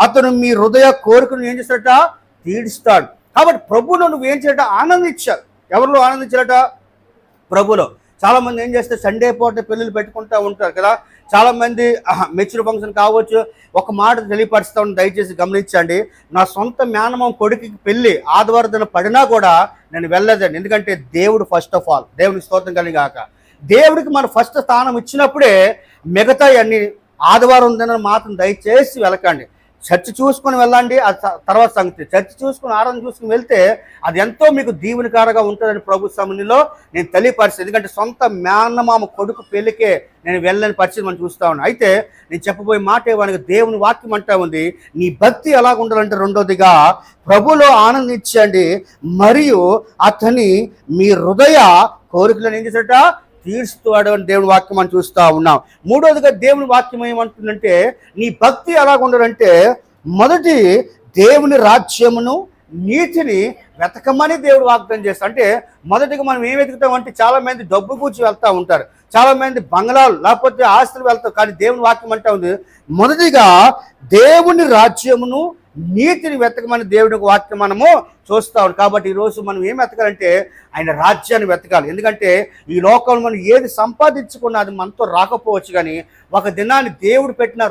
అతను మీ హృదయ కోరికను ఏం చేస్తాడట? తీరుస్తాడు. కాబట్టి ప్రభువులో నువ్వేం చేయట? ఆనందించాలి. ఎవరిలో ఆనందించాలట? ప్రభులో. చాలామంది ఏం చేస్తే సండే పూట పెళ్ళిళ్ళు పెట్టుకుంటూ ఉంటారు కదా. చాలామంది మెచ్యూర్ ఫంక్షన్ కావచ్చు. ఒక మాట తెలియపరుస్తా ఉన్న దయచేసి గమనించండి. నా సొంత మేనమామ కొడుకుకి పెళ్ళి ఆదివారం దిన పడినా కూడా నేను వెళ్ళలేదండి. ఎందుకంటే దేవుడు ఫస్ట్ ఆఫ్ ఆల్. దేవుని స్తోత్రం కలిగాక. దేవుడికి మనం ఫస్ట్ స్థానం ఇచ్చినప్పుడే మిగతా అన్ని ఆదివారం దిన మాత్రం దయచేసి వెళ్ళకండి. చర్చ్ చూసుకొని వెళ్ళండి, అది తర్వాత సంగతి. చర్చ్ చూసుకుని ఆరాధన చూసుకుని వెళ్తే అది ఎంతో మీకు దీవెనకారంగా ఉంటుందని ప్రభు సన్నిధిలో నేను తెలియపరిచి. ఎందుకంటే సొంత మేనమామ కొడుకు పెళ్ళికే నేను వెళ్ళని పరిస్థితి మనం చూస్తా ఉన్నాను. అయితే నేను చెప్పబోయే మాట ఏమనగా దేవుని వాక్యం అంటా ఉంది నీ భక్తి ఎలాగ ఉండాలంటే రెండోదిగా ప్రభులో ఆనందించండి మరియు మీ హృదయ కోరికలను ఏం చేశాడట? తీర్చుతాడు అని దేవుని వాక్యం మనం చూస్తూ ఉన్నాం. మూడోదిగా దేవుని వాక్యం ఏమంటుందంటే నీ భక్తి ఎలాగ ఉండాలంటే మొదటి దేవుని రాజ్యమును నీతిని వెతకమని దేవుడు వాగ్దానం చేస్తాడు. అంటే మొదటిగా మనం ఏం వెతుకుతామంటే చాలా మంది డబ్బు కూర్చి వెళ్తూ ఉంటారు, చాలా మంది బంగ్లాలు లేకపోతే ఆస్తులు వెళ్తారు. కానీ దేవుని వాక్యం అంటా ఉంది మొదటిగా దేవుని రాజ్యమును నీతిని వెతకమని దేవుని వాక్యం మనము చూస్తాం. కాబట్టి ఈరోజు మనం ఏం వెతకాలంటే ఆయన రాజ్యాన్ని వెతకాలి. ఎందుకంటే ఈ లోకంలో మనం ఏది సంపాదించుకున్నా అది మనతో రాకపోవచ్చు, కానీ ఒక దినాన్ని దేవుడు పెట్టిన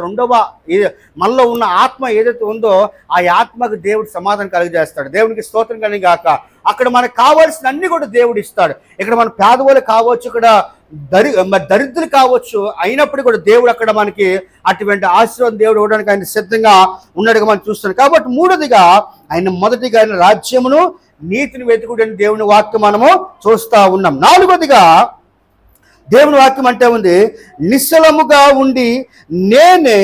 మనలో ఉన్న ఆత్మ ఏదైతే ఉందో ఆ ఆత్మకు దేవుడు సమాధానం కలిగజేస్తాడు. దేవునికి స్తోత్రం కలిగాక. అక్కడ మనకు కావాల్సిన అన్ని కూడా దేవుడు ఇస్తాడు. ఇక్కడ మన పేదవాళ్ళు కావచ్చు, ఇక్కడ దరిద్రులు కావచ్చు, అయినప్పుడు కూడా దేవుడు అక్కడ మనకి అటువంటి ఆశీర్వాదం దేవుడు ఇవ్వడానికి ఆయన సిద్ధంగా ఉన్నట్టుగా మనం చూస్తున్నాం. కాబట్టి మూడోదిగా మొదటిగా ఆయన రాజ్యమును నీతిని వెతుకుడని దేవుని వాక్యం మనము చూస్తా ఉన్నాం. నాలుగోదిగా దేవుని వాక్యం అంటే ఉంది నిశ్చలముగా ఉండి నేనే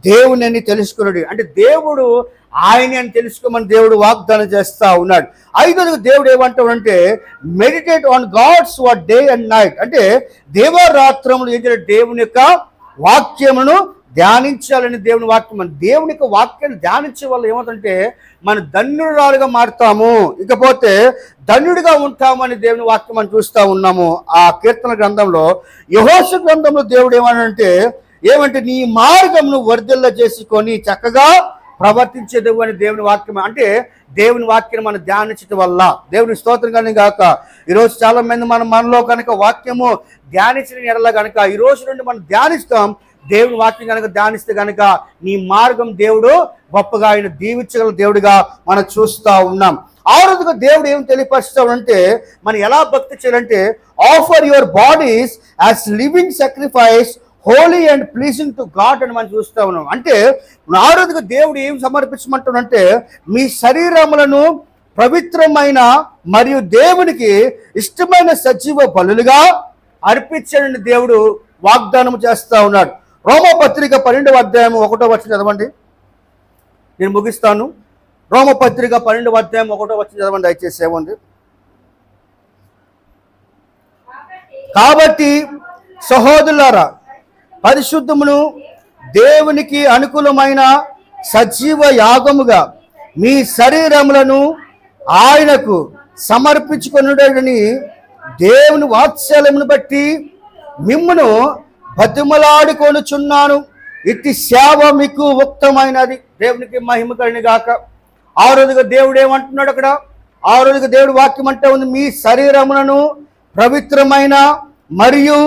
దేవుని అని తెలుసుకున్నాడు. అంటే దేవుడు ఆయన అని తెలుసుకోమని దేవుడు వాగ్దానం చేస్తా ఉన్నాడు. ఐదోదిగా దేవుడు ఏమంటాడంటే meditate on God's word day and night. అంటే దేవరాత్రములు ఏం చేయాలి? దేవుని యొక్క వాక్యమును ధ్యానించాలని దేవుని వాక్యం. మన దేవుని యొక్క వాక్యాన్ని ధ్యానించే వల్ల ఏమవుతుందంటే మన ధన్యురాలుగా మారుతాము, ఇకపోతే ధన్యుడిగా ఉంటామని దేవుని వాక్యం మనం చూస్తూ ఉన్నాము. ఆ కీర్తన గ్రంథంలో యెహోషువ గ్రంథంలో దేవుడు ఏమంటే నీ మార్గమును వర్ధిల్ల చేసుకొని చక్కగా ప్రవర్తించేది అని దేవుని వాక్యం. అంటే దేవుని వాక్యం మనం ధ్యానించడం వల్ల దేవుని స్తోత్రం కానీ కాక ఈరోజు చాలా మంది మనలో కనుక వాక్యము ధ్యానించిన ఎడల కనుక ఈ రోజు నుండి మనం ధ్యానిస్తాం. దేవుని వాక్యం కనుక ధ్యానిస్తే కనుక నీ మార్గం దేవుడు గొప్పగా ఆయన దీవించగల దేవుడిగా మనం చూస్తూ ఉన్నాం. ఆరోజుగా దేవుడు ఏం తెలియపరుస్తాడంటే మనం ఎలా భక్తి చేయాలంటే offer your bodies as living sacrifice Holi and pleasing to God అని మనం చూస్తా ఉన్నాం. అంటే ఆరోజుగా దేవుడు ఏం సమర్పించమంటాడంటే మీ శరీరములను పవిత్రమైన మరియు దేవునికి ఇష్టమైన సజీవ బలులుగా అర్పించండి దేవుడు వాగ్దానం చేస్తా ఉన్నాడు. రోమపత్రిక 12వ అధ్యాయం 1వ వచనం చదవండి, నేను ముగిస్తాను. రోమపత్రిక 12వ అధ్యాయం 1వ వచనం చదవండి దయచేసి. ఏముంది? కాబట్టి సహోదరులారా, పరిశుద్ధమును దేవునికి అనుకూలమైన సజీవ యాగముగా మీ శరీరములను ఆయనకు సమర్పించుకొనుడని దేవుని వాత్సల్యమును బట్టి మిమ్మును బతిమలాడుకొనుచున్నాను. ఇట్టి సేవ మీకు ఉక్తమైనది. దేవునికి మహిమ కలుగును గాక. ఆ రోజుగా దేవుడు ఏమంటున్నాడు అక్కడ? ఆ రోజుగా దేవుడు వాక్యం అంటే ఉంది, మీ శరీరములను పవిత్రమైన మరియు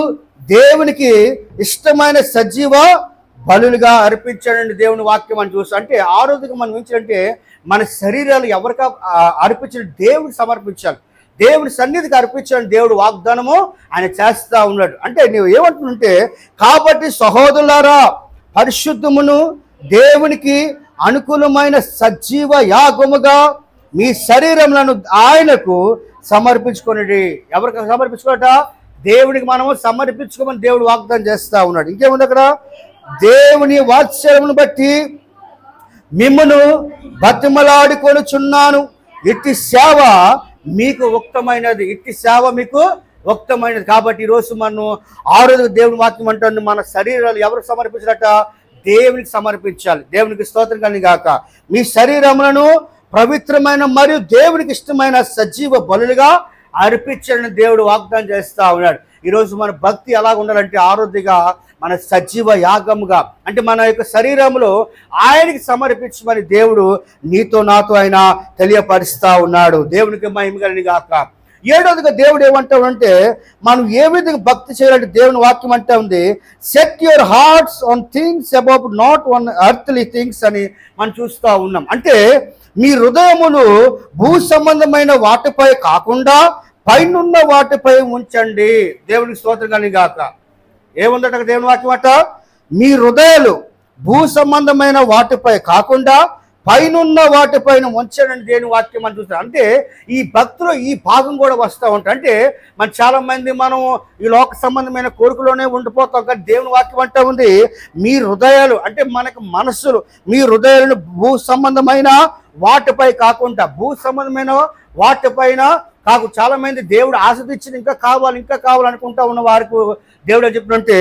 దేవునికి ఇష్టమైన సజీవ బలులుగా అర్పించాడండి దేవుని వాక్యం అని చూస్తాం. అంటే ఆ రోజుగా మనం ఏంటంటే మన శరీరాలు ఎవరికి అర్పించడం, దేవుడికి సమర్పించాలి, దేవుని సన్నిధికి అర్పించాలని దేవుడు వాగ్దానము ఆయన చేస్తా ఉన్నాడు. అంటే నువ్వు ఏమంటుంటే, కాబట్టి సహోదరులారా, పరిశుద్ధమును దేవునికి అనుకూలమైన సజీవ యాగముగా మీ శరీరములను ఆయనకు సమర్పించుకొనిడి. ఎవరికి సమర్పించుకోట? దేవునికి మనము సమర్పించుకోమని దేవుడు వాగ్దానం చేస్తా ఉన్నాడు. ఇంకేముంది అక్కడ? దేవుని వాత్సల్యమును బట్టి మిమ్మును బతిమలాడుకొనుచున్నాను. ఇట్టి సేవ మీకు ఉక్తమైనది. ఇట్టి సేవ మీకు ఉక్తమైనది. కాబట్టి ఈరోజు మనం ఆ రోజు దేవుని వాక్యం అంటుంది, మన శరీరాలు ఎవరికి సమర్పించాలట? దేవునికి సమర్పించాలి. దేవునికి స్తోత్రం కలుగును గాక. మీ శరీరములను పవిత్రమైన మరియు దేవునికి ఇష్టమైన సజీవ బలులుగా అర్పించాలని దేవుడు వాగ్దానం చేస్తా ఉన్నాడు. ఈరోజు మన భక్తి ఎలాగ ఉండాలంటే ఆరోగ్యంగా మన సజీవ యాగముగా, అంటే మన యొక్క శరీరంలో ఆయనకి సమర్పించమని దేవుడు నీతో నాతో ఆయన తెలియపరుస్తా ఉన్నాడు. దేవునికి మహిమ కలుగును గాక. ఏడవదిగా దేవుడు ఏమంటాడంటే మనం ఏ విధంగా భక్తి చేయాలంటే దేవుని వాక్యం అంటే ఉంది, set your hearts on things about not on earthly things అని మనం చూస్తూ ఉన్నాం. అంటే మీ హృదయములు భూ సంబంధమైన వాటిపై కాకుండా పైనున్న వాటిపై ఉంచండి. దేవునికి స్తోత్రం కలుగును గాక. ఏముందట దేవుని వాక్యం అట? మీ హృదయాలు భూ సంబంధమైన వాటిపై కాకుండా పైనున్న వాటిపైన ఉంచండి దేవుని వాక్యం అని చూస్తాం. అంటే ఈ భక్తులు ఈ భాగం కూడా వస్తూ ఉంటాయి. అంటే మన చాలా మంది మనం ఈ లోక సంబంధమైన కోరికలోనే ఉండిపోతాం. కానీ దేవుని వాక్యం అంటే ఉంది, మీ హృదయాలు అంటే మనకు మనస్సులు, మీ హృదయాలను భూ సంబంధమైన వాటిపై కాకుండా, భూ సంబంధమైన వాటిపైన కాకు. చాలా మంది దేవుడు ఆశించిన ఇంకా కావాలనుకుంటా ఉన్న వారికి దేవుడు చెప్పినంటే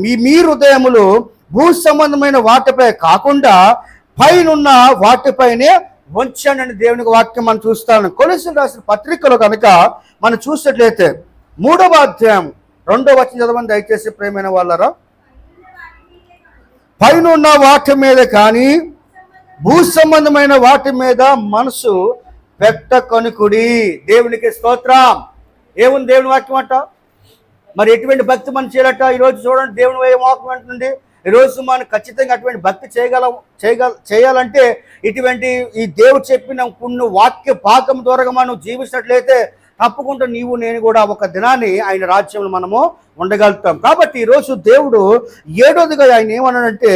మీ హృదయములు భూ సంబంధమైన వాటిపై కాకుండా పైనున్న వాటిపైనే ఉంచండి అని దేవునికి వాక్యం మనం చూస్తాను. కొలస్సీయులకు రాసిన పత్రికలో కనుక మనం చూసినట్లయితే 3వ అధ్యాయం 2వ వచనం చదవండి దయచేసి ప్రియమైన వాళ్ళరా. పైనున్న వాటి మీద కానీ భూ సంబంధమైన వాటి మీద మనసు పెట్టకొనుకుడి. దేవునికి స్తోత్రం. ఏముంది దేవుని వాక్యం అంట? మరి ఎటువంటి భక్తి మనం చేయాలట? ఈరోజు చూడండి దేవుని వాక్యం అంటుంది, ఈరోజు మనం ఖచ్చితంగా అటువంటి భక్తి చేయాలంటే ఇటువంటి ఈ దేవుడు చెప్పిన కొన్ని వాక్య భాగం ద్వారా మనం జీవించినట్లయితే తప్పకుండా నీవు నేను కూడా ఒక దినాన్ని ఆయన రాజ్యంలో మనము ఉండగలుగుతాం. కాబట్టి ఈరోజు దేవుడు ఏడోదిగా ఆయన ఏమన్నాడంటే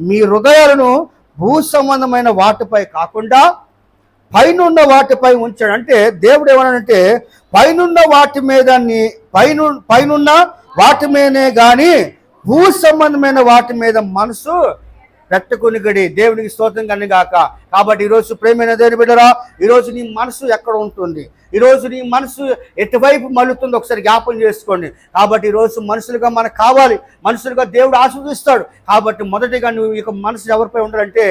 మీ హృదయాలను భూ సంబంధమైన వాటిపై కాకుండా పైనున్న వాటిపై ఉంచాడు. అంటే దేవుడు ఏమన్నాడంటే పైనున్న వాటి మీద పైనున్న వాటి మీదనే కానీ భూ సంబంధమైన వాటి మీద మనసు పెట్టకొనిగడి. దేవునికి స్తోత్రం కలుగును గాక. కాబట్టి ఈరోజు ప్రేమైన దేవుని బిడ్డరా, ఈరోజు నీ మనసు ఎక్కడ ఉంటుంది? ఈరోజు నీ మనసు ఎటువైపు మలుతుందో ఒకసారి జ్ఞాపం చేసుకోండి. కాబట్టి ఈరోజు మనుషులుగా మనకు కావాలి, మనుషులుగా దేవుడు ఆశీర్వదిస్తాడు. కాబట్టి మొదటిగా నువ్వు ఇక మనసు ఎవరిపై ఉండాలంటే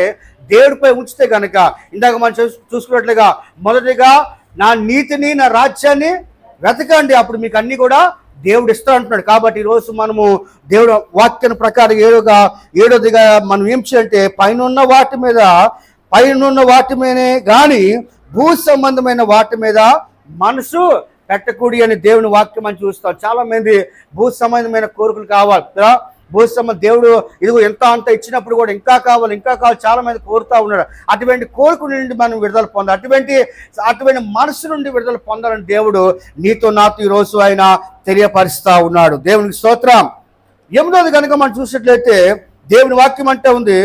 దేవుడిపై ఉంచితే కనుక ఇందాక మనం చూసుకున్నట్లుగా మొదటిగా నా నీతిని నా రాజ్యాన్ని వెతకండి, అప్పుడు మీకు అన్ని కూడా దేవుడు ఇస్తా అంటున్నాడు. కాబట్టి ఈరోజు మనము దేవుడు వాక్యం ప్రకారం ఏడోదిగా మనం ఏం చేయాలంటే పైనున్న వాటి మీదనే కానీ భూ సంబంధమైన వాటి మీద మనసు పెట్టకూడి అని దేవుని వాక్యం అని చూస్తాం. చాలా మంది భూ సంబంధమైన కోరికలు కావాలి, భూస్వామి దేవుడు ఇదిగో ఎంత అంత ఇచ్చినప్పుడు కూడా ఇంకా కావాలి ఇంకా కావాలి చాలా మంది కోరుతూ ఉన్నాడు. అటువంటి కోరిక నుండి మనం విడుదల పొందాలి. అటువంటి మనసు నుండి విడుదల పొందాలని దేవుడు నీతో నాతో ఈరోజు ఆయన తెలియపరుస్తూ ఉన్నాడు. దేవునికి స్తోత్రం. 8వ కనుక మనం చూసినట్లయితే దేవుని వాక్యం అంటే ఉంది,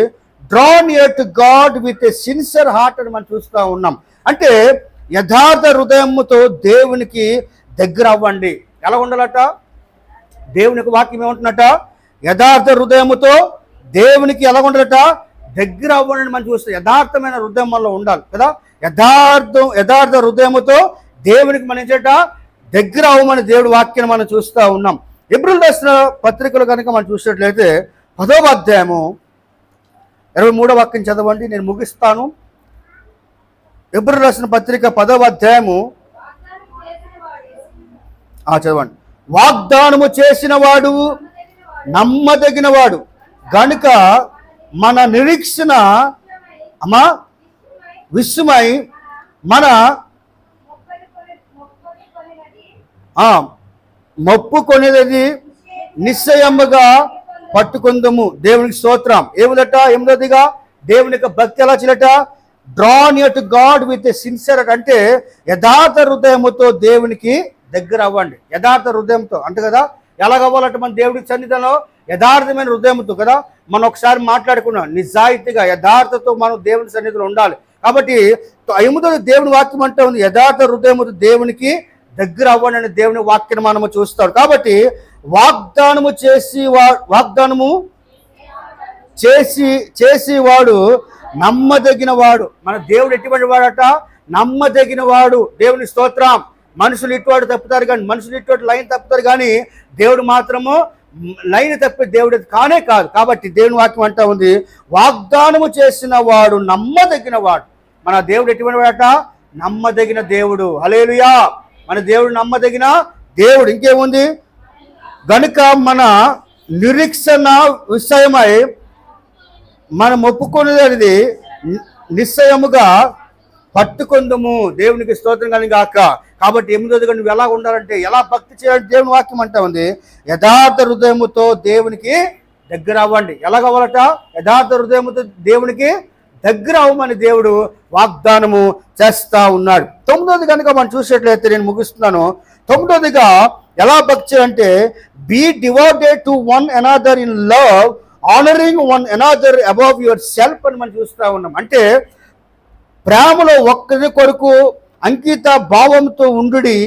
draw near to God with a sincere heart అని మనం చూస్తూ ఉన్నాం. అంటే యథార్థ హృదయముతో దేవునికి దగ్గర అవ్వండి. ఎలా ఉండాలట? దేవునికి వాక్యం ఏమంటున్నట? యథార్థ హృదయముతో దేవునికి ఎలా ఉండాలట? దగ్గర అవ్వండి మనం చూస్తాం. యథార్థమైన హృదయం మనలో ఉండాలి కదా. యథార్థ హృదయముతో దేవునికి మనం ఏంటట? దగ్గర అవ్వమని దేవుడి వాక్యాన్ని మనం చూస్తూ ఉన్నాం. హెబ్రీయులకు రాసిన పత్రికలు కనుక మనం చూసినట్లయితే 10వ అధ్యాయము 23వ వాక్యం చదవండి, నేను ముగిస్తాను. హెబ్రీయులకు రాసిన పత్రిక 10వ అధ్యాయము చదవండి. వాగ్దానము చేసిన వాడు నమ్మదగిన వాడు గనుక మన నిరీక్షణ విషయమై మన మొప్పుకొనేది నిశ్చయముగా పట్టుకుందము. దేవునికి స్తోత్రం. ఏముదట? 8వదిగా దేవుని యొక్క భక్తి ఎలా చేయట? Draw near to God with a sincere, అంటే యథార్థ హృదయముతో దేవునికి దగ్గర అవ్వండి. యథార్థ హృదయంతో అంటే కదా, ఎలాగవ్వాలంటే మన దేవుడికి సన్నిధిలో యథార్థమైన హృదయంతో కదా. మనం ఒకసారి మాట్లాడుకున్నాం, నిజాయితీగా యథార్థతో మనం దేవుని సన్నిధిలో ఉండాలి. కాబట్టి 8వ దేవుని వాక్యం అంటే ఉంది, యథార్థ హృదయముతో దేవునికి దగ్గర అవ్వండి అని దేవుని వాక్యాన్ని మనము చూస్తాడు. కాబట్టి వాగ్దానము చేసి వాడు నమ్మదగిన వాడు. మన దేవుడు ఎటువంటి వాడట? నమ్మదగిన వాడు. దేవుని స్తోత్రం. మనుషులు ఇటువంటి తప్పుతారు కానీ, మనుషులు ఇటువంటి లైన్ తప్పుతారు కానీ దేవుడు మాత్రము లైన్ తప్పే దేవుడు కానే కాదు. కాబట్టి దేవుని వాక్యం అంటా ఉంది, వాగ్దానము చేసిన వాడు నమ్మదగిన వాడు. మన దేవుడు ఎటువంటి వాడట? నమ్మదగిన దేవుడు. హల్లెలూయా. మన దేవుడు నమ్మదగిన దేవుడు. ఇంకేముంది? గనుక మన నిరీక్షణ విషయమై మనం ఒప్పుకునేది నిశ్చయముగా పట్టుకుందము. దేవునికి స్తోత్రం కానీ గాక. కాబట్టి 8వదిగా నువ్వు ఎలా ఉండాలంటే, ఎలా భక్తి చేయాలంటే దేవుని వాక్యం అంటా ఉంది, యథార్థ హృదయముతో దేవునికి దగ్గర అవ్వండి. ఎలా కావాలట? యథార్థ హృదయముతో దేవునికి దగ్గర అవ్వమని దేవుడు వాగ్దానము చేస్తా ఉన్నాడు. 9వది కనుక మనం చూసేట్లయితే, నేను ముగిస్తున్నాను. 9వదిగా ఎలా భక్తి అంటే, be devoted to one another in love, honouring one another above yourself అని మనం చూస్తూ ఉన్నాం. అంటే ప్రేమలో ఒక్కరి కొరకు అంకిత భావంతో ఉండుడి,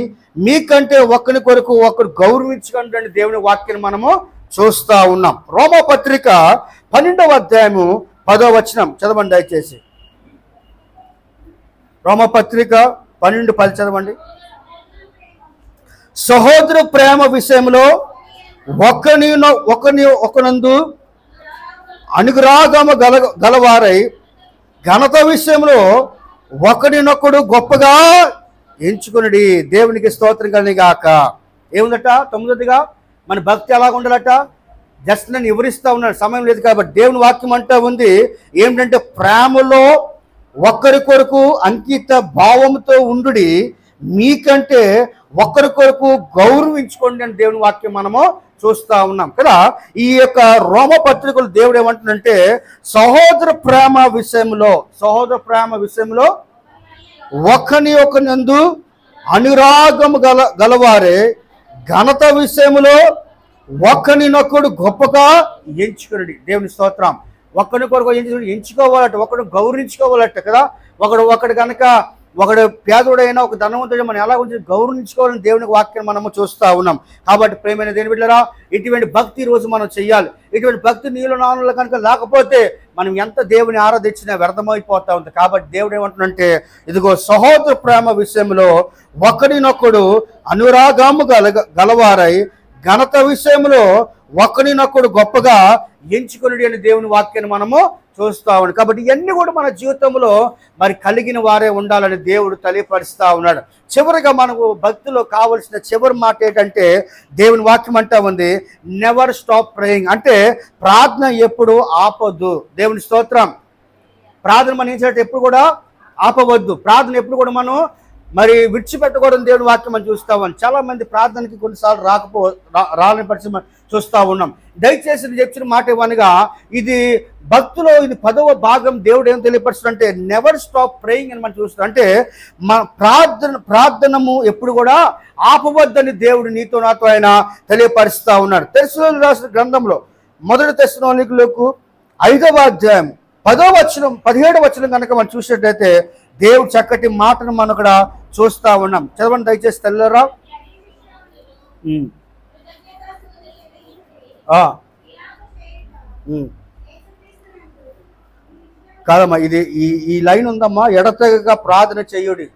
మీకంటే ఒక్కరి కొరకు ఒకరు గౌరవించుకుంటే దేవుని వాక్యాన్ని మనము చూస్తూ ఉన్నాం. రోమపత్రిక 12వ అధ్యాయము 10వ వచనం చదవండి దయచేసి. రోమపత్రిక 12:10 చదవండి. సహోదర ప్రేమ విషయంలో ఒకనందు అనురాగము గలవారై ఘనత విషయంలో ఒకడినొకడు గొప్పగా ఎంచుకునడి. దేవునికి స్తోత్రం కలిగాక. ఏముందట? 9వదిగా మన భక్తి ఎలాగ ఉండాలట? జస్ట్ నేను వివరిస్తూ ఉన్నాను, సమయం లేదు కాబట్టి. దేవుని వాక్యం అంటా ఉంది ఏమిటంటే, ప్రేమలో ఒకరి కొరకు అంకిత భావంతో ఉండుడి, మీకంటే ఒకరి కొరకు గౌరవించుకోండి అని దేవుని వాక్యం మనము చూస్తూ ఉన్నాం కదా. ఈ యొక్క రోమపత్రికలు దేవుడు ఏమంటుందంటే, సహోదర ప్రేమ విషయంలో ఒకరినందు అనురాగము గలవారే ఘనత విషయంలో ఒకరినొకడు గొప్పగా ఎంచుకునడి. దేవుని స్తోత్రం. ఒకరికొరకు ఎంచుకోవాలట, ఒకడు గౌరవించుకోవాలట కదా. ఒకడు కనుక ఒకడు పేదోడైనా ఒక ధనవంతుడు మనం ఎలా ఉంచి గౌరవించుకోవాలని దేవునికి వాక్యాన్ని మనము చూస్తూ ఉన్నాం. కాబట్టి ప్రేమైన దేని బిడ్డలారా, ఇటువంటి భక్తి ఈరోజు మనం చెయ్యాలి. ఇటువంటి భక్తి నీలో నాన్నలో కనుక లేకపోతే మనం ఎంత దేవుని ఆరాధించినా వ్యర్థమైపోతూ ఉంది. కాబట్టి దేవుడు ఏమంటున్నంటే, ఇదిగో సహోదర ప్రేమ విషయంలో ఒకరినొకడు అనురాగము గలవారై ఘనత విషయంలో ఒకరినొకడు గొప్పగా ఎంచుకుని అని దేవుని వాక్యాన్ని మనము చూస్తూ ఉన్నాం. కాబట్టి ఇవన్నీ కూడా మన జీవితంలో మరి కలిగిన వారే ఉండాలని దేవుడు తెలియపరుస్తూ ఉన్నాడు. చివరిగా మనకు భక్తిలో కావలసిన చివరి మాట ఏంటంటే, దేవుని వాక్యం అంటా ఉంది, నెవర్ స్టాప్ ప్రేయింగ్. అంటే ప్రార్థన ఎప్పుడు ఆపొద్దు. దేవుని స్తోత్రం. ప్రార్థన మనం ఏం చేయాలంటే ఎప్పుడు కూడా ఆపవద్దు. ప్రార్థన ఎప్పుడు కూడా మనం మరి విడిచిపెట్టకూడదు దేవుని వాక్యం మనం చూస్తామని. చాలా మంది ప్రార్థనకి కొన్నిసార్లు రాని పరిస్థితి మనం చూస్తూ ఉన్నాం. దయచేసి నేను చెప్పిన మాట ఏమనగా, ఇది భక్తులో ఇది 10వ భాగం. దేవుడు ఏం తెలియపరుస్తుందంటే నెవర్ స్టాప్ ప్రేయింగ్ అని మనం చూస్తాం. అంటే మన ప్రార్థనము ఎప్పుడు కూడా ఆపవద్దని దేవుడు నీతో నాతో ఆయన తెలియపరుస్తూ ఉన్నాడు. తెస్సలోనికీయులకు రాసిన గ్రంథంలో 1 తెస్సలోనికీయులకు 5వ అధ్యాయం 10వ వచనం 17వ వచనం కనుక మనం చూసినట్లయితే దేవుడు చక్కటి మాటను మనం అక్కడ చూస్తూ ఉన్నాం. చదవండి దయచేసి తెల్లరా. కాదమ్మా, ఇది ఈ లైన్ ఉందమ్మా, ఎడతెగక ప్రార్థన చెయ్యుడి.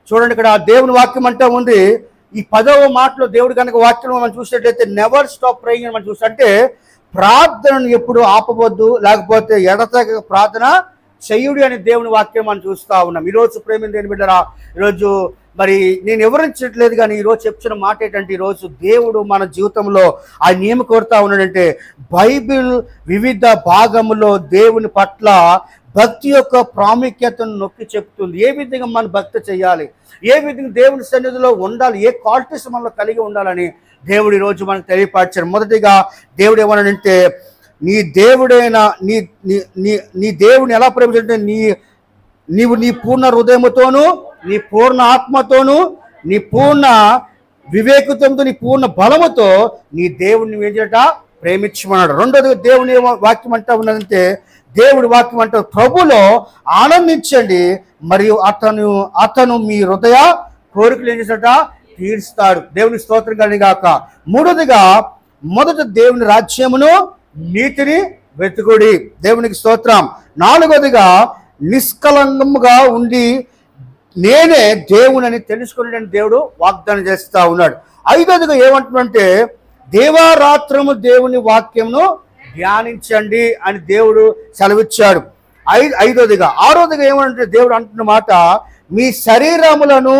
చూడండి, ఇక్కడ దేవుని వాక్యం అంటే ఉంది. ఈ 10వ మాటలో దేవుడు కనుక వాక్యం మనం చూసినట్లయితే నెవర్ స్టాప్ ప్రేయింగ్ అని మనం చూస్తే, అంటే ప్రార్థనను ఎప్పుడు ఆపవద్దు, లేకపోతే ఎడతెగక ప్రార్థన చెయ్యుడి అని దేవుని వాక్యం మనం చూస్తూ ఉన్నాం. ఈరోజు ప్రేమ దేని బిడ్డరా, ఈరోజు మరి నేను వివరించట్లేదు కానీ ఈరోజు చెప్తున్న మాట ఏంటంటే, ఈరోజు దేవుడు మన జీవితంలో ఆయన ఏమి కోరుతా ఉన్నాడంటే, బైబిల్ వివిధ భాగములో దేవుని పట్ల భక్తి యొక్క ప్రాముఖ్యతను నొక్కి చెప్తుంది. ఏ విధంగా మనం భక్తి చేయాలి, ఏ విధంగా దేవుని సన్నిధిలో ఉండాలి, ఏ క్వాలిటీస్ మనలో కలిగి ఉండాలని దేవుడు ఈరోజు మనకు తెలియపరిచారు. మొదటిగా దేవుడు ఏమన్నాడంటే, నీ దేవుడైన నీ దేవుని ఎలా ప్రేమించాలంటే, నీవు నీ పూర్ణ హృదయముతోనూ, నీ పూర్ణ ఆత్మతోనూ, నీ పూర్ణ వివేకతంతో, నీ పూర్ణ బలముతో నీ దేవుడిని ఏంటంట ప్రేమించమన్నాడు. రెండోది దేవుని వాక్యం అంటా ఉన్నదంటే, దేవుడి వాక్యం అంటే ప్రభులో ఆనందించండి మరియు అతను మీ హృదయ కోరికలు ఏం చేసినట తీరుస్తాడు. దేవుని స్తోత్రం కలిగి గాక. మూడోదిగా మొదట దేవుని రాజ్యమును నీతిని వెతుకుడి. దేవునికి స్తోత్రం. నాలుగోదిగా నిష్కలంకముగా ఉండి నేనే దేవునని తెలుసుకుని దేవుడు వాగ్దానం చేస్తూ ఉన్నాడు. ఐదోదిగా ఏమంటున్నంటే, దేవారాత్రము దేవుని వాక్యమును ధ్యానించండి అని దేవుడు సెలవిచ్చాడు. ఐదోదిగా. ఆరోదిగా ఏమంటే దేవుడు అంటున్న మాట, మీ శరీరములను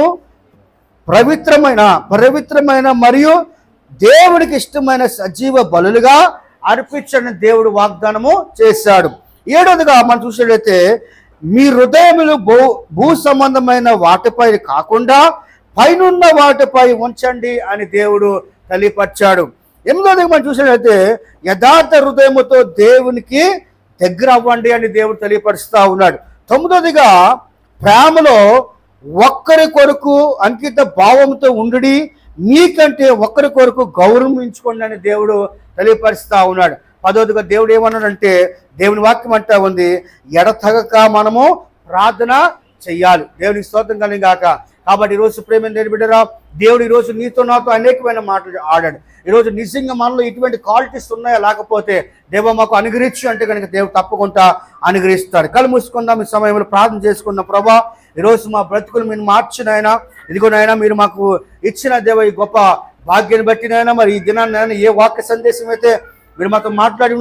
పవిత్రమైన మరియు దేవుడికి ఇష్టమైన సజీవ బలులుగా అర్పించని దేవుడు వాగ్దానము చేశాడు. ఏడోదిగా మనం చూసినట్లయితే, మీ హృదయములు భూ సంబంధమైన వాటిపై కాకుండా పైనున్న వాటిపై ఉంచండి అని దేవుడు తెలియపరిచాడు. ఎనిమిదోదిగా మనం చూసినట్లయితే, యథార్థ హృదయముతో దేవునికి దగ్గర అవ్వండి అని దేవుడు తెలియపరుస్తూ ఉన్నాడు. తొమ్మిదోదిగా, ప్రేమలో ఒక్కరి కొరకు అంకిత భావంతో ఉండి మీకంటే ఒక్కరి కొరకు గౌరవించుకోండి అని దేవుడు తెలియపరుస్తూ ఉన్నాడు. పదోదిగా దేవుడు ఏమన్నాడంటే, దేవుని వాక్యం అంటా ఉంది, ఎడతగక మనము ప్రార్థన చెయ్యాలి. దేవునికి స్తోత్రం కలిగి గాక. కాబట్టి ఈరోజు ప్రేమ దేని బిడ్డరా, దేవుడు ఈరోజు నీతో నాతో అనేకమైన మాటలు ఆడాడు. ఈరోజు నిజంగా మనలో ఇటువంటి క్వాలిటీస్ ఉన్నాయా, లేకపోతే దేవ మాకు అనుగ్రహించు అంటే కనుక దేవుడు తప్పకుండా అనుగ్రహిస్తాడు. కళ్ళు మూసుకుందాం. ఈ సమయంలో ప్రార్థన చేసుకున్న ప్రభా, ఈరోజు మా బ్రతుకులు మీరు మార్చినైనా, ఇదిగోనైనా మీరు మాకు ఇచ్చిన దేవ ఈ గొప్ప భాగ్యాన్ని బట్టినైనా, మరి ఈ దినాన్ని ఏ వాక్య సందేశం అయితే మీరు మాతో మాట్లాడి